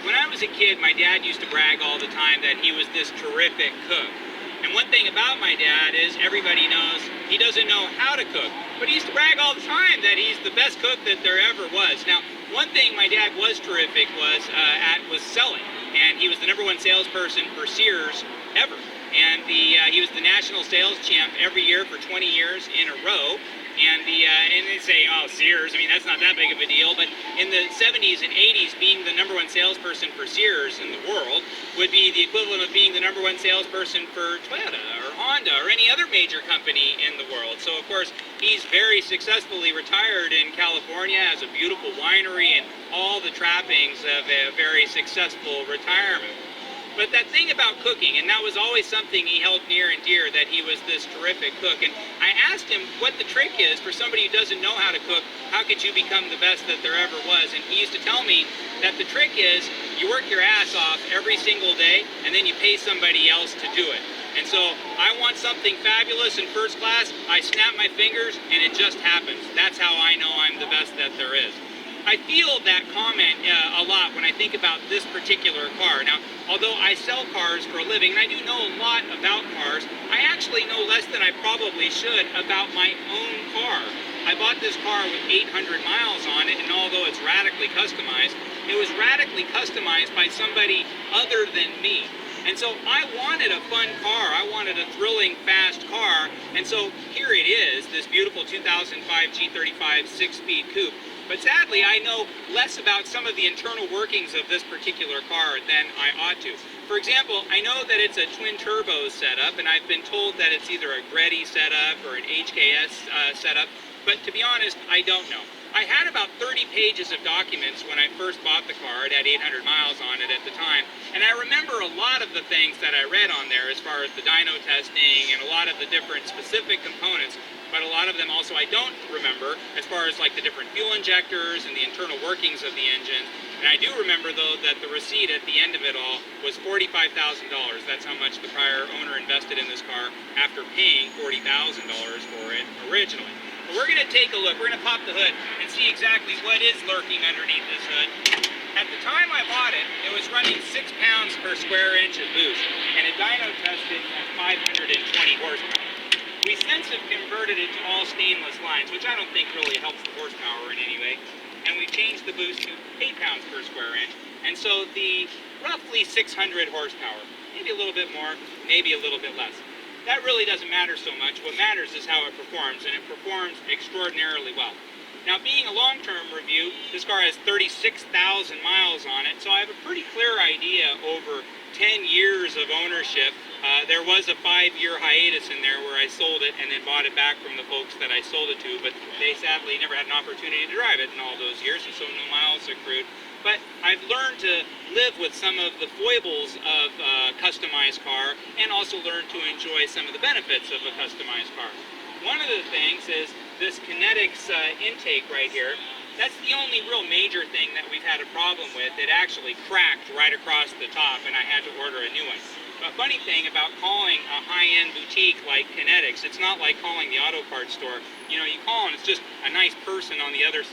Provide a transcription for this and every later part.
When I was a kid, my dad used to brag all the time that he was this terrific cook. And one thing about my dad is everybody knows he doesn't know how to cook, but he used to brag all the time that he's the best cook that there ever was. Now, one thing my dad was terrific was selling, and he was the #1 salesperson for Sears ever. And he was the national sales champ every year for 20 years in a row. And they say, oh, Sears, I mean, that's not that big of a deal. But in the 70s and 80s, being the #1 salesperson for Sears in the world would be the equivalent of being the #1 salesperson for Toyota or Honda or any other major company in the world. So, of course, he's very successfully retired in California, has a beautiful winery and all the trappings of a very successful retirement. But that thing about cooking, and that was always something he held near and dear, that he was this terrific cook. And I asked him what the trick is for somebody who doesn't know how to cook. How could you become the best that there ever was? And he used to tell me that the trick is you work your ass off every single day, and then you pay somebody else to do it. And so I want something fabulous and first class, I snap my fingers, and it just happens. That's how I know I'm the best that there is. I feel that comment a lot when I think about this particular car. Now, although I sell cars for a living, and I do know a lot about cars, I actually know less than I probably should about my own car. I bought this car with 800 miles on it, and although it's radically customized, it was radically customized by somebody other than me. And so I wanted a fun car. I wanted a thrilling, fast car. And so here it is, this beautiful 2005 G35 6-speed coupe. But sadly, I know less about some of the internal workings of this particular car than I ought to. For example, I know that it's a twin turbo setup, and I've been told that it's either a Greddy setup or an HKS setup, but to be honest, I don't know. I had about 30 pages of documents when I first bought the car. It had 800 miles on it at the time, and I remember a lot of the things that I read on there as far as the dyno testing and a lot of the different specific components. But a lot of them also I don't remember as far as like the different fuel injectors and the internal workings of the engine. And I do remember though that the receipt at the end of it all was $45,000. That's how much the prior owner invested in this car after paying $40,000 for it originally. But we're going to take a look. We're going to pop the hood and see exactly what is lurking underneath this hood. At the time I bought it, it was running 6 pounds per square inch of boost, and it dyno tested at 520 horsepower. We since have converted it to all stainless lines, which I don't think really helps the horsepower in any way. And we've changed the boost to 8 pounds per square inch. And so the roughly 600 horsepower, maybe a little bit more, maybe a little bit less. That really doesn't matter so much. What matters is how it performs, and it performs extraordinarily well. Now, being a long-term review, this car has 36,000 miles on it, so I have a pretty clear idea over 10 years of ownership. There was a 5-year hiatus in there where I sold it and then bought it back from the folks that I sold it to, but they sadly never had an opportunity to drive it in all those years, and so no miles accrued. But I've learned to live with some of the foibles of a customized car and also learned to enjoy some of the benefits of a customized car. One of the things is this Kinextix intake right here. That's the only real major thing that we've had a problem with. It actually cracked right across the top and I had to order a new one. A funny thing about calling a high-end boutique like Kinextix, it's not like calling the auto parts store. You know, you call and it's just a nice person on the other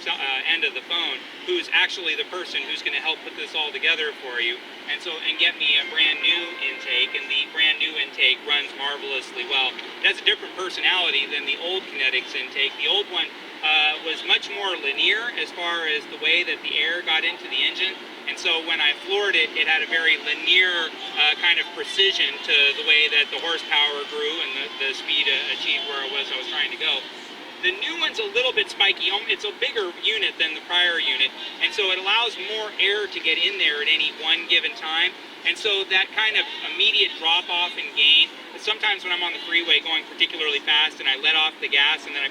end of the phone who's actually the person who's going to help put this all together for you and get me a brand new intake, and the brand new intake runs marvelously well. It has a different personality than the old Kinextix intake. The old one was much more linear as far as the way that the air got into the engine. And so when I floored it, it had a very linear kind of precision to the way that the horsepower grew and the speed achieved where I was trying to go. The new one's a little bit spiky. It's a bigger unit than the prior unit, and so it allows more air to get in there at any one given time. And so that kind of immediate drop-off in gain, sometimes when I'm on the freeway going particularly fast and I let off the gas and then I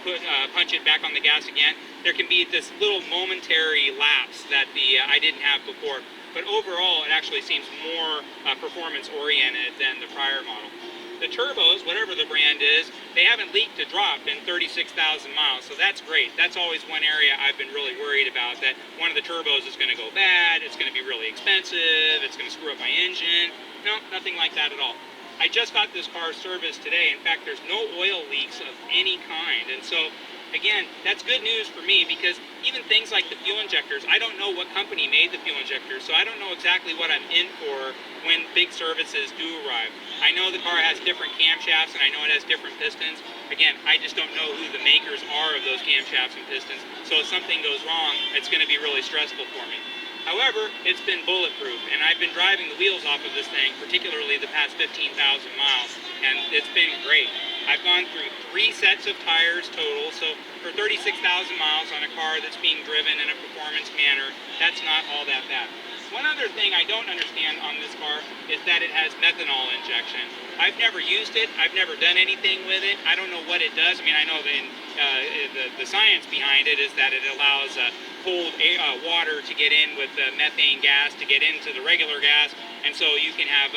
punch it back on the gas again, there can be this little momentary lapse that I didn't have before. But overall, it actually seems more performance-oriented than the prior model. The turbos, whatever the brand is, they haven't leaked a drop in 36,000 miles, so that's great. That's always one area I've been really worried about, that one of the turbos is going to go bad, it's going to be really expensive, it's going to screw up my engine. No, nothing like that at all. I just got this car serviced today. In fact, there's no oil leaks of any kind, and so again, that's good news for me, because even things like the fuel injectors. I don't know what company made the fuel injectors, so I don't know exactly what I'm in for when big services do arrive. I know the car has different camshafts, and I know it has different pistons. Again, I just don't know who the makers are of those camshafts and pistons, so if something goes wrong, it's going to be really stressful for me. However, it's been bulletproof, and I've been driving the wheels off of this thing, particularly the past 15,000 miles, and it's been great. I've gone through 3 sets of tires total, so for 36,000 miles on a car that's being driven in a performance manner, that's not all that bad. One other thing I don't understand on this car is that it has methanol injection. I've never used it. I've never done anything with it. I don't know what it does. I mean, I know the science behind it is that it allows cold water to get in with the methane gas to get into the regular gas, and so you can have,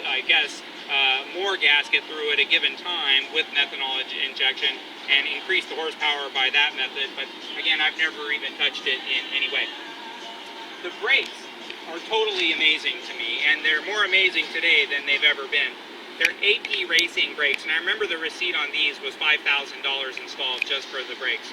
I guess, more gas get through at a given time with methanol injection and increase the horsepower by that method. But again, I've never even touched it in any way. The brakes are totally amazing to me, and they're more amazing today than they've ever been. They're AP Racing brakes, and I remember the receipt on these was $5,000 installed just for the brakes.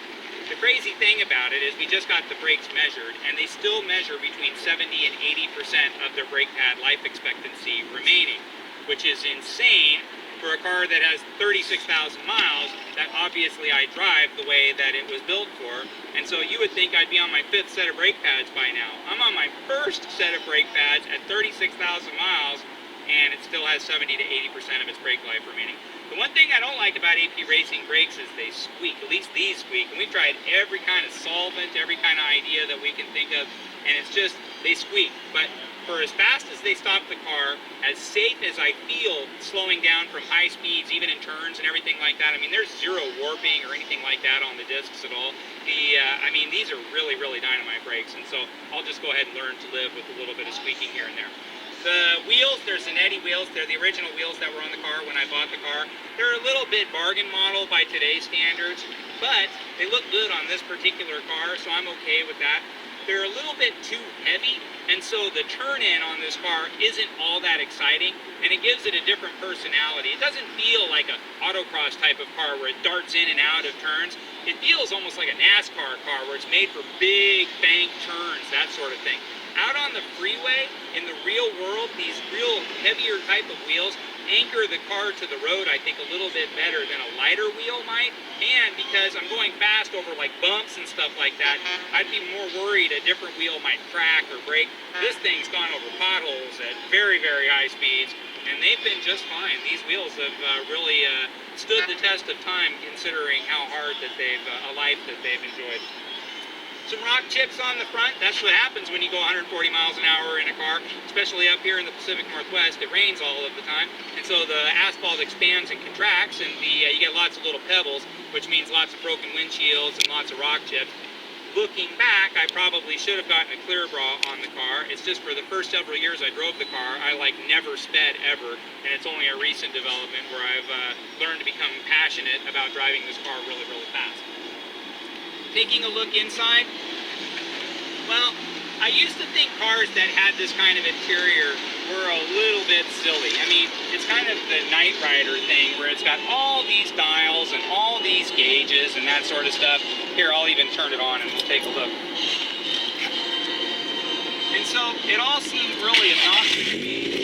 The crazy thing about it is we just got the brakes measured, and they still measure between 70 and 80% of their brake pad life expectancy remaining, which is insane for a car that has 36,000 miles that obviously I drive the way that it was built for. And so you would think I'd be on my 5th set of brake pads by now. I'm on my 1st set of brake pads at 36,000 miles, and it still has 70 to 80% of its brake life remaining. The one thing I don't like about AP Racing brakes is they squeak. At least these squeak. And we've tried every kind of solvent, every kind of idea that we can think of, and it's just, they squeak. But for as fast as they stop the car, as safe as I feel slowing down from high speeds, even in turns and everything like that, I mean, there's zero warping or anything like that on the discs at all. I mean, these are really, really dynamite brakes, and so I'll just go ahead and learn to live with a little bit of squeaking here and there. The wheels, they're Zanetti wheels. They're the original wheels that were on the car when I bought the car. They're a little bit bargain model by today's standards, but they look good on this particular car, so I'm okay with that. They're a little bit too heavy, and so the turn-in on this car isn't all that exciting, and it gives it a different personality. It doesn't feel like an autocross type of car where it darts in and out of turns. It feels almost like a NASCAR car where it's made for big bank turns, that sort of thing. Out on the freeway, in the real world, these real heavier type of wheels anchor the car to the road, I think, a little bit better than a lighter wheel might. And because I'm going fast over like bumps and stuff like that, I'd be more worried a different wheel might crack or break. This thing's gone over potholes at very, very high speeds, and they've been just fine. These wheels have really stood the test of time, considering how hard that a life that they've enjoyed. Some rock chips on the front. That's what happens when you go 140 miles an hour in a car, especially up here in the Pacific Northwest. It rains all of the time, and so the asphalt expands and contracts, and you get lots of little pebbles, which means lots of broken windshields and lots of rock chips. Looking back, I probably should have gotten a clear bra on the car. It's just for the first several years I drove the car, I like never sped ever, and it's only a recent development where I've learned to become passionate about driving this car really, really fast. Taking a look inside, well, I used to think cars that had this kind of interior were a little bit silly. I mean, it's kind of the Knight Rider thing where it's got all these dials and all these gauges and that sort of stuff. Here, I'll even turn it on and we'll take a look. And so it all seemed really obnoxious to me.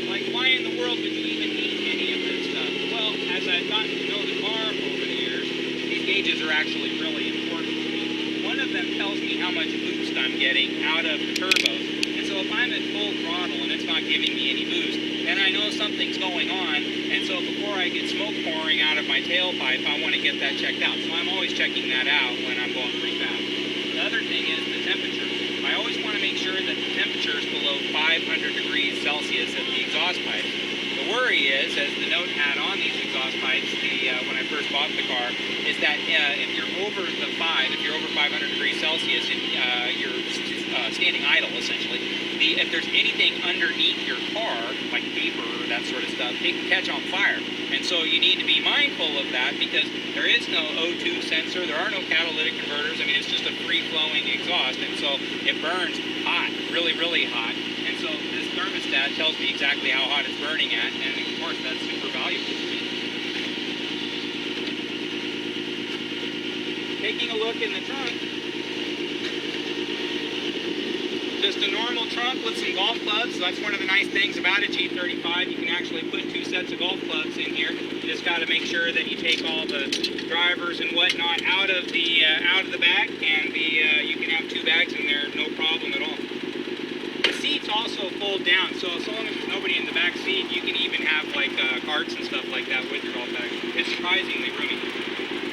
Like, why in the world would you even need any of this stuff? Well, as I've gotten to know the car over the years, these gauges are actually really important to me. One of them tells me how much boost I'm getting out of the turbos. And so if I'm at full throttle and it's not giving me any boost, then I know something's going on. And so before I get smoke pouring out of my tailpipe, I want to get that checked out. So I'm always checking that out when I'm going pretty fast. The other thing is the temperature. I always want to make sure that the temperature is below 500 degrees Celsius at the exhaust pipes. The worry is, as the note had on these exhaust pipes when I first bought the car, is that if you're over if you're over 500 degrees Celsius and you're standing idle, essentially, if there's anything underneath your car, like paper or that sort of stuff, it can catch on fire. And so you need to be mindful of that because there is no O2 sensor, there are no catalytic converters. I mean, it's just a free-flowing exhaust, and so it burns hot, really, really hot. And so this thermostat tells me exactly how hot it's burning at, and of course that's super valuable to me. taking a look in the trunk, just a normal trunk with some golf clubs. So that's one of the nice things about a G35. You can actually put 2 sets of golf clubs in here. You just got to make sure that you take all the drivers and whatnot out of the bag, and you can have 2 bags in there, no problem at all. The seats also fold down, so as long as there's nobody in the back seat, you can even have like carts and stuff like that with your golf bag. It's surprisingly roomy.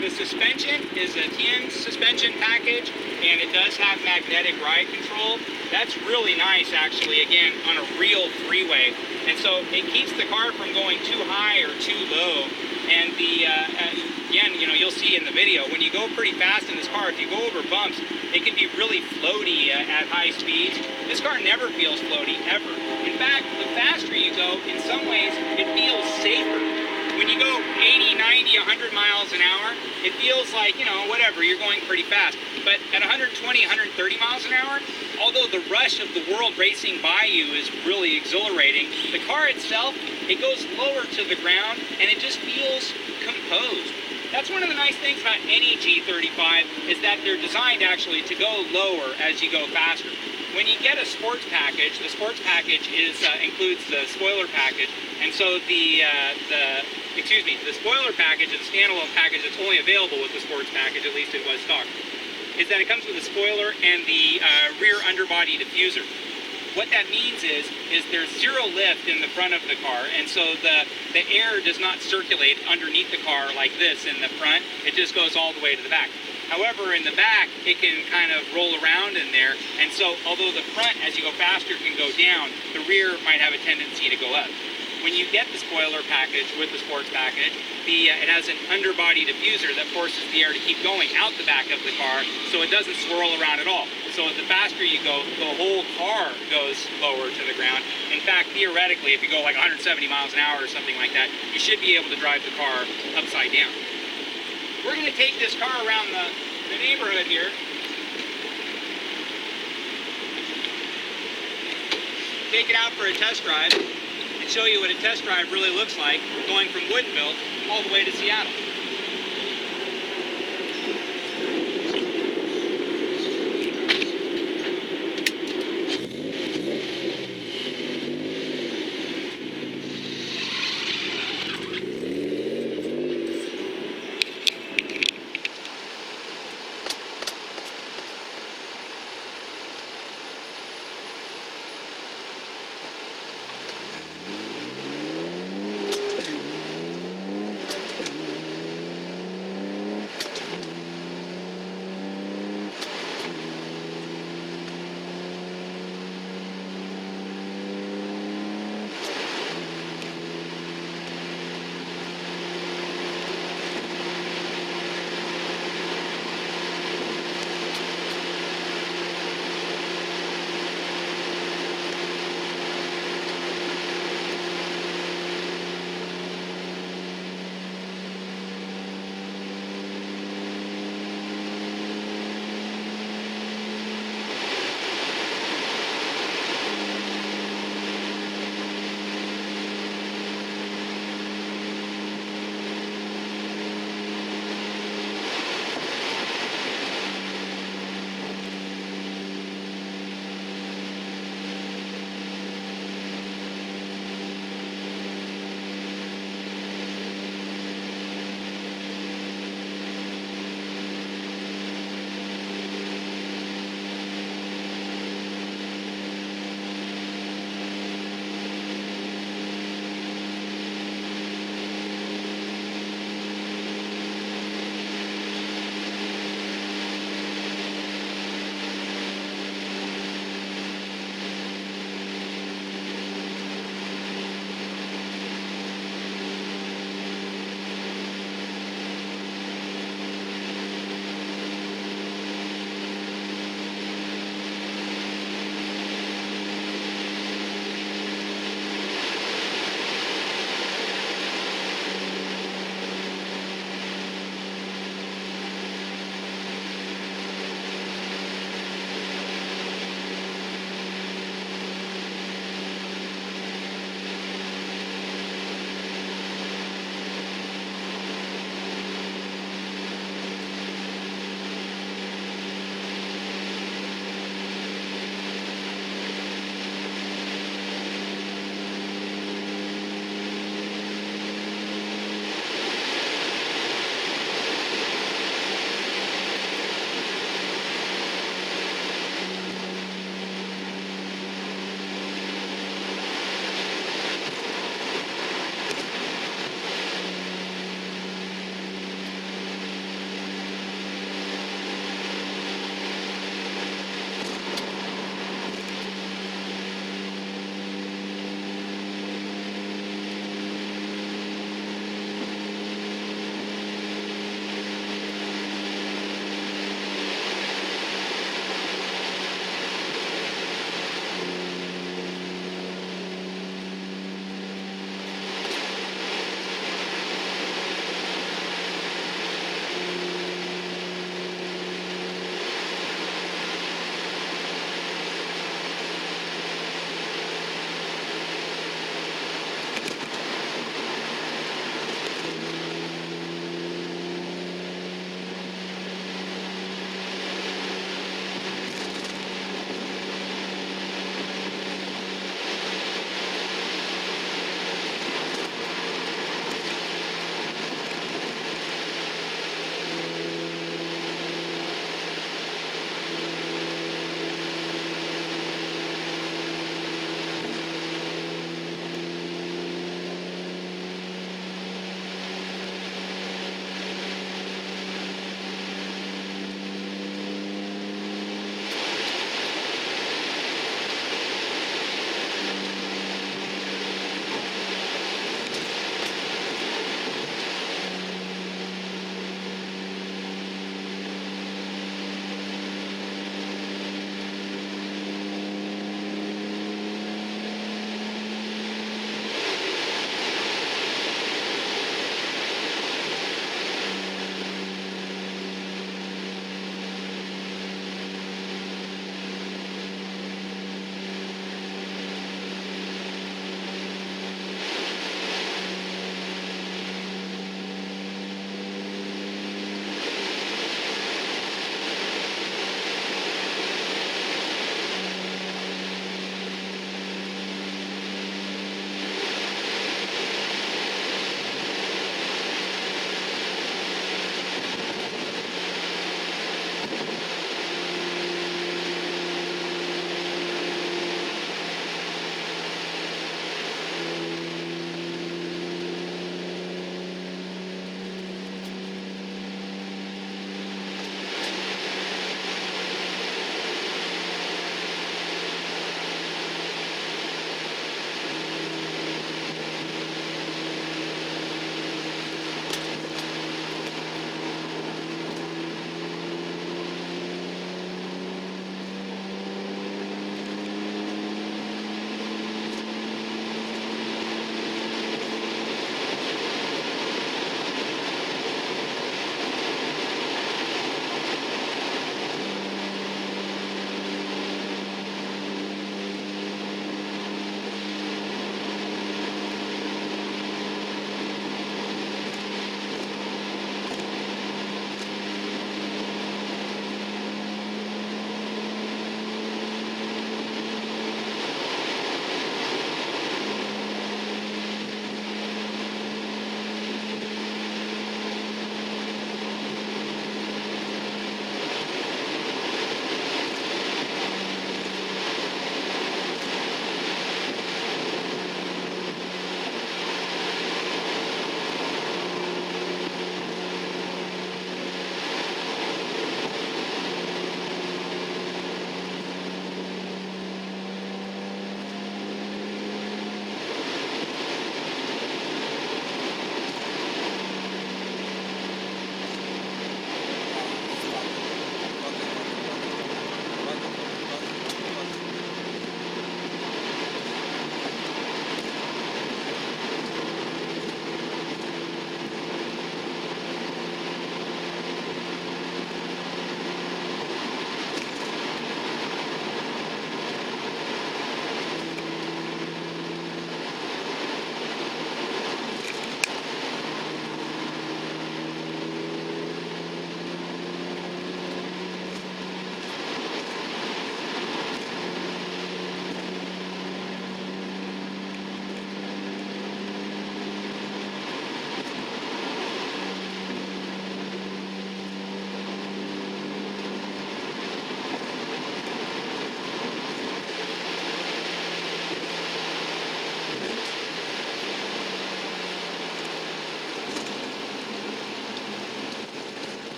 The suspension is a Tein suspension package, and it does have magnetic ride control. That's really nice, actually, again, on a real freeway. And so it keeps the car from going too high or too low. And again, you know, you'll see in the video, when you go pretty fast in this car, if you go over bumps, it can be really floaty at high speeds. This car never feels floaty, ever. In fact, the faster you go, in some ways, it feels safer. When you go 80, 90, 100 miles an hour, it feels like, you know, whatever, you're going pretty fast. But at 120, 130 miles an hour, although the rush of the world racing by you is really exhilarating, the car itself, it goes lower to the ground and it just feels composed. That's one of the nice things about any G35 is that they're designed actually to go lower as you go faster. When you get a sports package, the sports package includes the spoiler package, and so the spoiler package is a standalone package that's only available with the sports package, at least it was stock, is that it comes with a spoiler and the rear underbody diffuser. What that means is there's zero lift in the front of the car, and so the air does not circulate underneath the car like this in the front. It just goes all the way to the back. However, in the back, it can kind of roll around in there, and so although the front, as you go faster, can go down, the rear might have a tendency to go up. When you get the spoiler package with the sports package, it has an underbody diffuser that forces the air to keep going out the back of the car, so it doesn't swirl around at all. So the faster you go, the whole car goes lower to the ground. In fact, theoretically, if you go like 170 miles an hour or something like that, you should be able to drive the car upside down. We're going to take this car around the neighborhood here. Take it out for a test drive and show you what a test drive really looks like going from Woodinville all the way to Seattle.